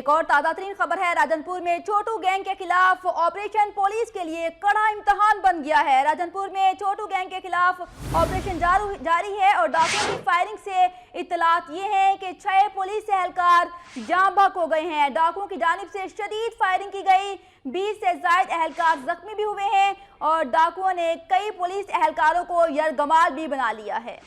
ایک اور تازہ ترین خبر ہے، راجنپور میں چھوٹو گینگ کے خلاف آپریشن پولیس کے لیے کڑا امتحان بن گیا ہے۔ راجنپور میں چھوٹو گینگ کے خلاف آپریشن جاری ہے اور ڈاکوؤں کی فائرنگ سے اطلاعات یہ ہیں کہ 6 پولیس اہلکار جاں بحق ہو گئے ہیں۔ ڈاکوؤں کی جانب سے شدید فائرنگ کی گئی، 20 سے زائد اہلکار زخمی بھی ہوئے ہیں اور ڈاکوؤں نے کئی پولیس اہلکاروں کو یرغمال بھی بنا لیا ہے۔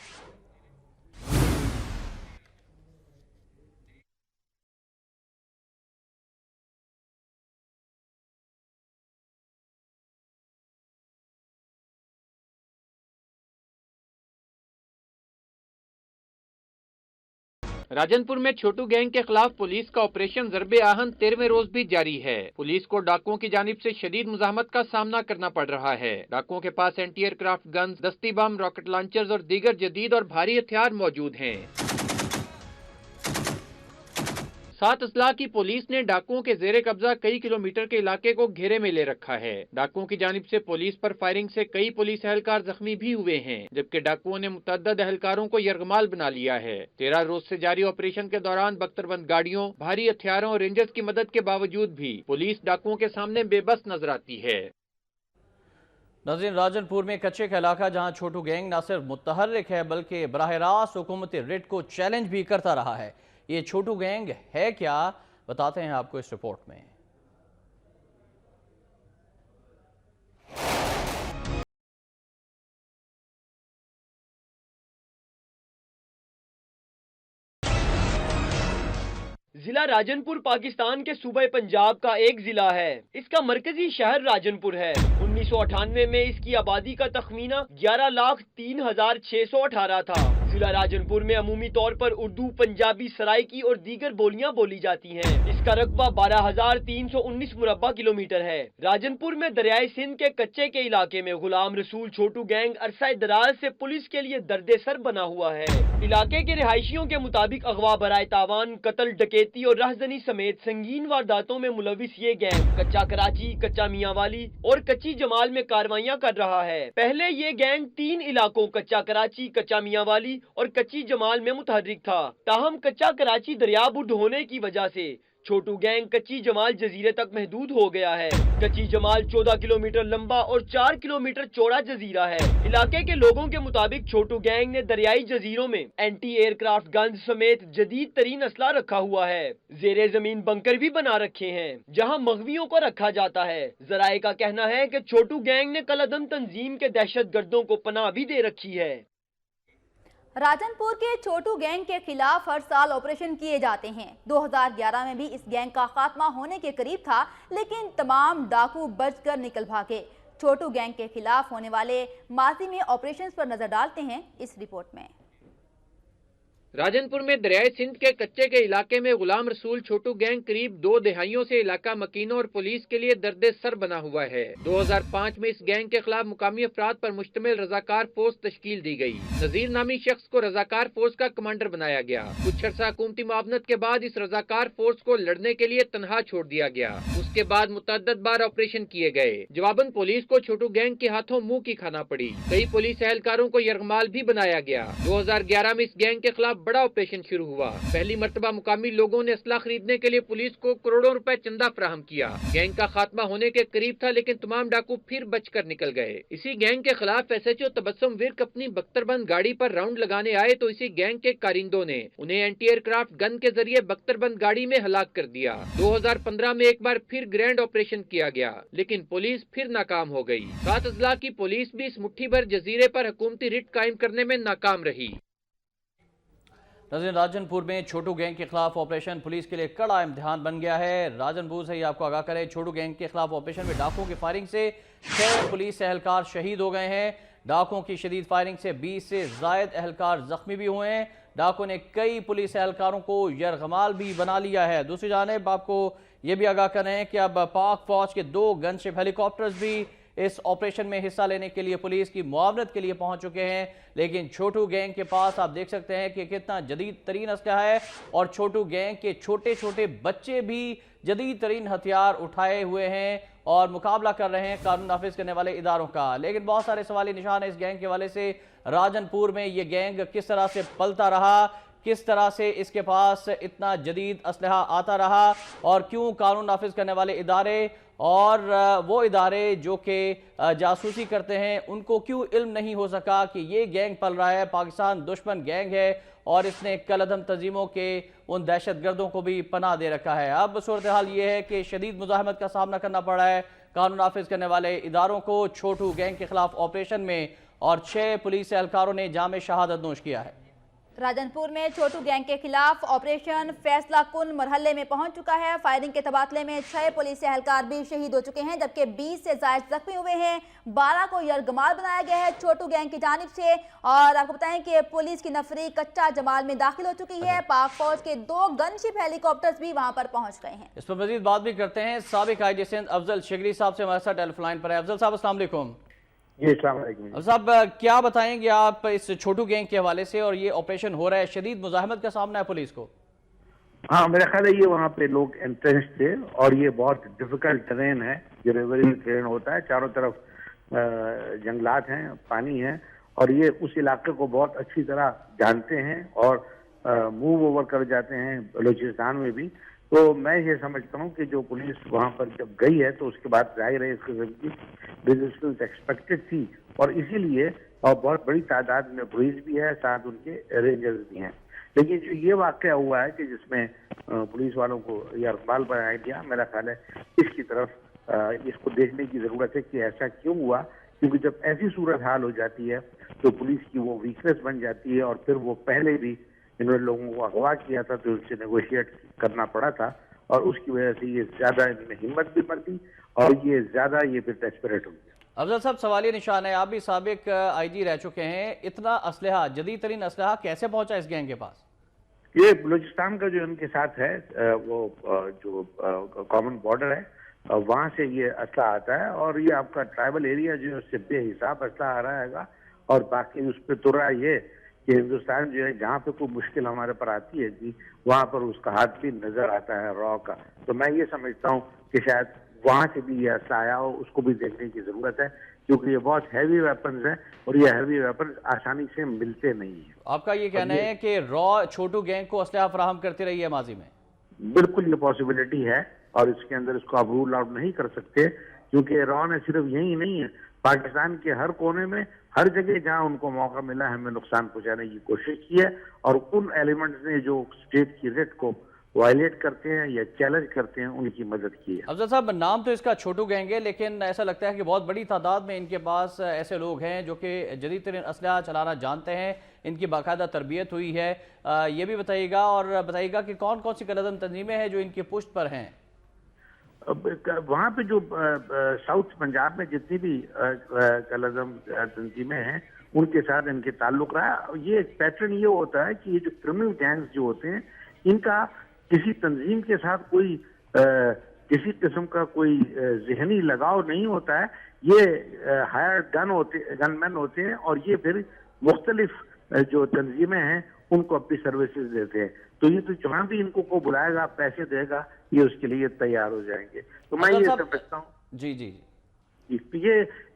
راجنپور میں چھوٹو گینگ کے خلاف پولیس کا آپریشن ضرب آہن 13ویں روز بھی جاری ہے۔ پولیس کو ڈاکوؤں کی جانب سے شدید مزاحمت کا سامنا کرنا پڑ رہا ہے۔ ڈاکوؤں کے پاس اینٹی ایئر کرافٹ گنز، دستی بم، راکٹ لانچرز اور دیگر جدید اور بھاری ہتھیار موجود ہیں۔ 7 اضلاع کی پولیس نے ڈاکوؤں کے زیر قبضہ کئی کلومیٹر کے علاقے کو گھیرے میں لے رکھا ہے۔ ڈاکوؤں کی جانب سے پولیس پر فائرنگ سے کئی پولیس اہلکار زخمی بھی ہوئے ہیں، جبکہ ڈاکوؤں نے متعدد اہلکاروں کو یرغمال بنا لیا ہے۔ 13 روز سے جاری آپریشن کے دوران بختربند گاڑیوں، بھاری ہتھیاروں اور رینجرز کی مدد کے باوجود بھی پولیس ڈاکوؤں کے سامنے بے بس نظر آتی ہے۔ ناظرین، راجنپور میں کچے کا علاقہ جہاں چھوٹو گینگ نہ صرف متحرک ہے بلکہ براہ راست حکومت رٹ کو چیلنج بھی کرتا رہا ہے۔ یہ چھوٹو گینگ ہے کیا، بتاتے ہیں آپ کو اس رپورٹ میں۔ ضلع راجنپور پاکستان کے صوبہ پنجاب کا ایک ضلع ہے۔ اس کا مرکزی شہر راجنپور ہے۔ 1998 میں اس کی آبادی کا تخمینہ 11,03,618 تھا۔ ضلع راجنپور میں عمومی طور پر اردو، پنجابی، سرائکی اور دیگر بولیاں بولی جاتی ہیں۔ اس کا رقبہ 12,319 مربع کلومیٹر ہے۔ راجنپور میں دریائے سندھ کے کچے کے علاقے میں غلام رسول چھوٹو گینگ عرصہ دراز سے پولیس کے لیے درد سر بنا ہوا ہے۔ علاقے کے رہائشیوں کے مطابق اغوا برائے تاوان، قتل، ڈکیتی اور رہزنی سمیت سنگین وارداتوں میں ملوث یہ گینگ کچا کراچی، کچا میاں والی اور کچی جمال میں کاروائیاں کر رہا ہے۔ پہلے یہ گینگ 3 علاقوں کچا کراچی، کچا میاں والی اور کچی جمال میں متحرک تھا۔ تاہم کچا کراچی دریا بڈ ہونے کی وجہ سے چھوٹو گینگ کچی جمال جزیرے تک محدود ہو گیا ہے۔ کچی جمال 14 کلومیٹر لمبا اور 4 کلومیٹر چوڑا جزیرہ ہے۔ علاقے کے لوگوں کے مطابق چھوٹو گینگ نے دریائی جزیروں میں اینٹی ایئر کرافٹ گنز سمیت جدید ترین اسلحہ رکھا ہوا ہے۔ زیر زمین بنکر بھی بنا رکھے ہیں جہاں مغویوں کو رکھا جاتا ہے۔ ذرائع کا کہنا ہے کہ چھوٹو گینگ نے کل عدم تنظیم کے دہشت گردوں کو پناہ بھی دے رکھی ہے۔ راجنپور کے چھوٹو گینگ کے خلاف ہر سال آپریشن کیے جاتے ہیں۔ 2011 میں بھی اس گینگ کا خاتمہ ہونے کے قریب تھا، لیکن تمام ڈاکو بچ کر نکل بھاگے۔ چھوٹو گینگ کے خلاف ہونے والے ماضی میں آپریشنز پر نظر ڈالتے ہیں اس رپورٹ میں۔ راجنپور میں دریائے سندھ کے کچے کے علاقے میں غلام رسول چھوٹو گینگ قریب 2 دہائیوں سے علاقہ مکینوں اور پولیس کے لیے درد سر بنا ہوا ہے۔ 2005 میں اس گینگ کے خلاف مقامی افراد پر مشتمل رضاکار فورس تشکیل دی گئی۔ نذیر نامی شخص کو رضاکار فورس کا کمانڈر بنایا گیا۔ کچھ عرصہ حکومتی معاونت کے بعد اس رضاکار فورس کو لڑنے کے لیے تنہا چھوڑ دیا گیا۔ اس کے بعد متعدد بار آپریشن کیے گئے۔ جواباً پولیس کو چھوٹو گینگ کے ہاتھوں منہ کی کھانا پڑی۔ کئی پولیس اہلکاروں کو یرغمال بھی بنایا گیا۔ 2011 میں اس گینگ کے خلاف بڑا آپریشن شروع ہوا۔ پہلی مرتبہ مقامی لوگوں نے اسلحہ خریدنے کے لیے پولیس کو کروڑوں روپے چندہ فراہم کیا۔ گینگ کا خاتمہ ہونے کے قریب تھا، لیکن تمام ڈاکو پھر بچ کر نکل گئے۔ اسی گینگ کے خلاف ایس ایچ او تبسم ورک اپنی بختربند گاڑی پر راؤنڈ لگانے آئے تو اسی گینگ کے کارندوں نے انہیں اینٹی ایئر کرافٹ گن کے ذریعے بختربند گاڑی میں ہلاک کر دیا۔ 2015 میں ایک بار پھر گرینڈ آپریشن کیا گیا، لیکن پولیس پھر ناکام ہو گئی۔ 7 اضلاع کی پولیس بھی اس مٹھی بھر جزیرے پر حکومتی رٹ قائم کرنے میں ناکام رہی۔ ناظرین، راجنپور میں چھوٹو گینگ کے خلاف آپریشن پولیس کے لیے کڑا امتحان بن گیا ہے۔ راجنپور سے ہی آپ کو آگاہ کریں، چھوٹو گینگ کے خلاف آپریشن میں ڈاکوؤں کی فائرنگ سے 6 پولیس اہلکار شہید ہو گئے ہیں۔ ڈاکوؤں کی شدید فائرنگ سے 20 سے زائد اہلکار زخمی بھی ہوئے ہیں۔ ڈاکوؤں نے کئی پولیس اہلکاروں کو یرغمال بھی بنا لیا ہے۔ دوسری جانب آپ کو یہ بھی آگاہ کریں کہ اب پاک فوج کے 2 گن شپ ہیلی کاپٹرز بھی اس آپریشن میں حصہ لینے کے لیے پولیس کی معاونت کے لیے پہنچ چکے ہیں، لیکن چھوٹو گینگ کے پاس آپ دیکھ سکتے ہیں کہ کتنا جدید ترین اسلحہ ہے اور چھوٹو گینگ کے چھوٹے چھوٹے بچے بھی جدید ترین ہتھیار اٹھائے ہوئے ہیں اور مقابلہ کر رہے ہیں قانون نافذ کرنے والے اداروں کا۔ لیکن بہت سارے سوالی نشان ہیں اس گینگ کے حوالے سے۔ راجنپور میں یہ گینگ کس طرح سے پلتا رہا، کس طرح سے اس کے پاس اتنا جدید اسلحہ آتا رہا اور کیوں قانون نافذ کرنے والے ادارے اور وہ ادارے جو کہ جاسوسی کرتے ہیں ان کو کیوں علم نہیں ہو سکا کہ یہ گینگ پل رہا ہے، پاکستان دشمن گینگ ہے اور اس نے کل عدم تنظیموں کے ان دہشت گردوں کو بھی پناہ دے رکھا ہے۔ اب صورتحال یہ ہے کہ شدید مزاحمت کا سامنا کرنا پڑ رہا ہے قانون نافذ کرنے والے اداروں کو۔ چھوٹو گینگ کے خلاف آپریشن میں اور 6 پولیس اہلکاروں نے جام شہادت نوش کیا ہے۔ راجن پور میں چھوٹو گینگ کے خلاف آپریشن فیصلہ کن مرحلے میں پہنچ چکا ہے۔ فائرنگ کے تبادلے میں 6 پولیس اہلکار بھی شہید ہو چکے ہیں جبکہ 20 سے زائد زخمی ہوئے ہیں۔ 12 کو یرغمال بنایا گیا ہے چھوٹو گینگ کی جانب سے۔ اور آپ کو بتائیں کہ پولیس کی نفری کچا جمال میں داخل ہو چکی ہے۔ پاک فوج کے 2 گن شپ ہیلی کاپٹرز بھی وہاں پر پہنچ گئے ہیں۔ اس پر مزید بات بھی کرتے ہیں سابق آئی جی سندھ افضل شگری صاحب سے ہمارے ساتھ ٹیلی فون لائن پر ہے۔ افضل صاحب السلام علیکم۔ جی السلام علیکم صاحب کیا بتائیں گے آپ اس چھوٹو گینگ کے حوالے سے، اور یہ آپریشن ہو رہا ہے، شدید مزاحمت کا سامنا ہے پولیس کو؟ ہاں میرا خیال ہے یہ وہاں پہ لوگ انٹرنس تھے اور یہ بہت ڈیفیکلٹ ٹرین ہے، یہ ریوری ٹرین ہوتا ہے، چاروں طرف جنگلات ہیں، پانی ہے اور یہ اس علاقے کو بہت اچھی طرح جانتے ہیں اور موو اوور کر جاتے ہیں بلوچستان میں بھی۔ تو میں یہ سمجھتا ہوں کہ جو پولیس وہاں پر جب گئی ہے تو اس کے بعد ظاہر ہے اس قسم کی ریزسٹنس ایکسپیکٹڈ تھی اور اسی لیے اور بہت بڑی تعداد میں پولیس بھی ہے، ساتھ ان کے رینجرز بھی ہیں۔ لیکن جو یہ واقعہ ہوا ہے کہ جس میں پولیس والوں کو یرغمال بنایا گیا، میرا خیال ہے اس کی طرف اس کو دیکھنے کی ضرورت ہے کہ ایسا کیوں ہوا، کیونکہ جب ایسی صورتحال ہو جاتی ہے تو پولیس کی وہ ویکنس بن جاتی ہے اور پھر وہ پہلے بھی انہوں نے لوگوں کو اغوا کیا تھا تو ان سے نیگوشیٹ کرنا پڑا تھا اور اس کی وجہ سے یہ زیادہ ان میں ہمت بھی بڑھتی اور یہ زیادہ یہ پھر ڈیسپریٹ ہو گیا۔ افضل صاحب سوالیہ نشان ہے، آپ بھی سابق آئی جی رہ چکے ہیں، اتنا اسلحہ، جدید ترین اسلحہ کیسے پہنچا اس گینگ کے پاس؟ یہ بلوچستان کا جو ان کے ساتھ ہے وہ جو کامن بارڈر ہے وہاں سے یہ اسلحہ آتا ہے اور یہ آپ کا ٹرائبل ایریا جو ہے اس سے بے حساب اسلحہ آ رہا ہے اور باقی اس پہ تو رہا یہ کہ ہندوستان جو ہے جہاں پہ کوئی مشکل ہمارے پر آتی ہے جی وہاں پر اس کا ہاتھ بھی نظر آتا ہے را کا۔ تو میں یہ سمجھتا ہوں کہ شاید وہاں سے بھی یہ اسلحہ آیا ہو، اس کو بھی دیکھنے کی ضرورت ہے کیونکہ یہ بہت ہیوی ویپنز ہیں اور یہ ہیوی ویپنز آسانی سے ملتے نہیں ہیں۔ آپ کا یہ کہنا ہے کہ را چھوٹو گینگ کو اسلحہ فراہم کرتی رہی ہے ماضی میں؟ بالکل یہ پاسبلٹی ہے اور اس کے اندر اس کو آپ رول آؤٹ نہیں کر سکتے کیونکہ را نے صرف یہی نہیں ہے، پاکستان کے ہر کونے میں ہر جگہ جہاں ان کو موقع ملا ہمیں نقصان پہنچانے کی کوشش کی ہے اور ان ایلیمنٹس نے جو اسٹیٹ کی ریٹ کو وائلیٹ کرتے ہیں یا چیلنج کرتے ہیں ان کی مدد کی ہے۔ افضل صاحب نام تو اس کا چھوٹو گینگ ہے لیکن ایسا لگتا ہے کہ بہت بڑی تعداد میں ان کے پاس ایسے لوگ ہیں جو کہ جدید ترین اسلحہ چلانا جانتے ہیں، ان کی باقاعدہ تربیت ہوئی ہے۔ یہ بھی بتائیے گا اور بتائیے گا کہ کون کون سی کالعدم تنظیمیں ہیں جو ان کی پشت پر ہیں؟ وہاں پہ جو ساؤتھ پنجاب میں جتنی بھی کالعدم تنظیمیں ہیں ان کے ساتھ ان کے تعلق رہا۔ یہ ایک پیٹرن یہ ہوتا ہے کہ یہ جو کرمنل گینگز جو ہوتے ہیں ان کا کسی تنظیم کے ساتھ کوئی کسی قسم کا کوئی ذہنی لگاؤ نہیں ہوتا ہے، یہ ہائر گن مین ہوتے ہیں اور یہ پھر مختلف جو تنظیمیں ہیں ان کو اپنی سروسز دیتے ہیں، تو یہ تو جہاں بھی ان کو بلائے گا پیسے دے گا یہ اس کے لیے تیار ہو جائیں گے۔ تو میں یہ سمجھتا ہوں جی جی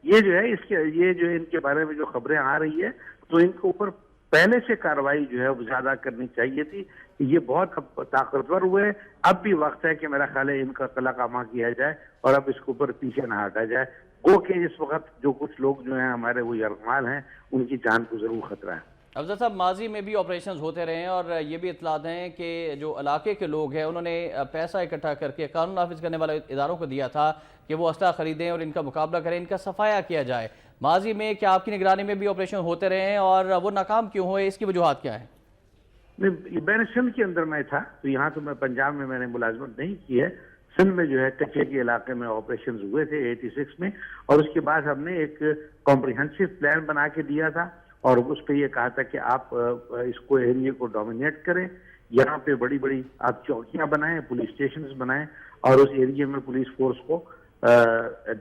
یہ جو ہے اس کے یہ جو ان کے بارے میں جو خبریں آ رہی ہے تو ان کے اوپر پہلے سے کارروائی جو ہے وہ زیادہ کرنی چاہیے تھی۔ یہ بہت طاقتور ہوئے، اب بھی وقت ہے کہ میرا خیال ہے ان کا قلع کامہ کیا جائے اور اب اس کے اوپر پیچھے نہ ہٹا جائے، گو کہ اس وقت جو کچھ لوگ جو ہیں ہمارے وہ یرغمال ہیں ان کی جان کو ضرور خطرہ ہے۔ افضل صاحب ماضی میں بھی آپریشنز ہوتے رہے ہیں اور یہ بھی اطلاعات ہیں کہ جو علاقے کے لوگ ہیں انہوں نے پیسہ اکٹھا کر کے قانون نافذ کرنے والے اداروں کو دیا تھا کہ وہ اسلحہ خریدیں اور ان کا مقابلہ کریں، ان کا صفایا کیا جائے۔ ماضی میں کیا آپ کی نگرانی میں بھی آپریشن ہوتے رہے ہیں اور وہ ناکام کیوں ہوئے، اس کی وجوہات کیا ہیں؟ میں سندھ کے اندر میں تھا تو یہاں تو میں پنجاب میں نے ملازمت نہیں کی ہے، سندھ میں جو ہے کچے کے علاقے میں آپریشنز ہوئے تھے 86 میں اور اس کے بعد ہم نے ایک کمپریہنسو پلان بنا کے دیا تھا اور اس پہ یہ کہا تھا کہ آپ اس کو ایریے کو ڈومینیٹ کریں، یہاں پہ بڑی بڑی آپ چوکیاں بنائیں، پولیس اسٹیشنز بنائیں اور اس ایریے میں پولیس فورس کو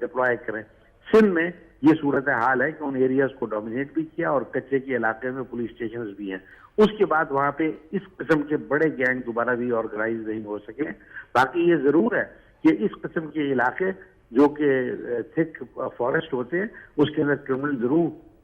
ڈپلوائے کریں۔ سندھ میں یہ صورتحال ہے کہ ان ایریاز کو ڈومینیٹ بھی کیا اور کچے کے علاقے میں پولیس اسٹیشنز بھی ہیں، اس کے بعد وہاں پہ اس قسم کے بڑے گینگ دوبارہ بھی آرگنائز نہیں ہو سکے۔ باقی یہ ضرور ہے کہ اس قسم کے علاقے جو کہ تھک فارسٹ ہوتے ہیں اس کے اندر کرمنل ضرور